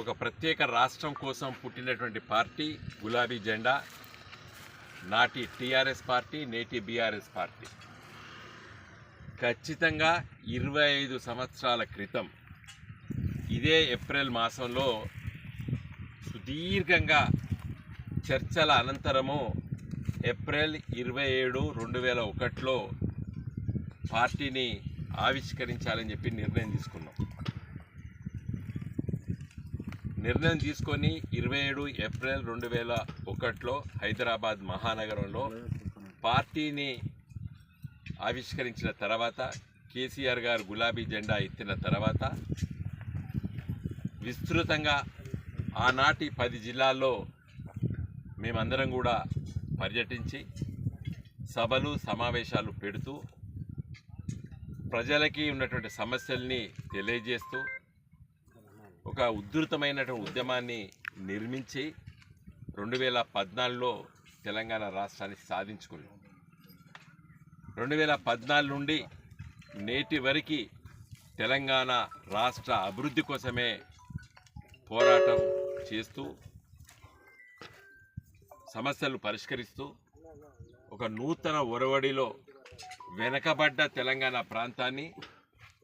ఒక ప్రత్యేక రాష్ట్రం కోసం పుట్టినటువంటి పార్టీ గులాబీ జెండా. నాటి టీఆర్ఎస్ పార్టీ, నేటి బీఆర్ఎస్ పార్టీ. ఖచ్చితంగా 25 సంవత్సరాల క్రితం ఇదే ఏప్రిల్ మాసంలో సుదీర్ఘంగా చర్చల అనంతరము ఏప్రిల్ 27, 2001లో పార్టీని ఆవిష్కరించాలని చెప్పి నిర్ణయం తీసుకున్నాం. నిర్ణయం తీసుకొని 27 ఏప్రిల్ 2001లో హైదరాబాద్ మహానగరంలో పార్టీని ఆవిష్కరించిన తర్వాత, కేసీఆర్ గారు గులాబీ జెండా ఎత్తిన తర్వాత విస్తృతంగా ఆనాటి 10 జిల్లాల్లో మేమందరం కూడా పర్యటించి సభలు సమావేశాలు పెడుతూ ప్రజలకి ఉన్నటువంటి సమస్యల్ని తెలియజేస్తూ ఒక ఉధృతమైనటువంటి ఉద్యమాన్ని నిర్మించి 2014లో తెలంగాణ రాష్ట్రాన్ని సాధించుకున్నాం. 2014 నుండి నేటి వరకు తెలంగాణ రాష్ట్ర అభివృద్ధి కోసమే పోరాటం చేస్తూ సమస్యలు పరిష్కరిస్తూ ఒక నూతన ఒరవడిలో వెనకబడ్డ తెలంగాణ ప్రాంతాన్ని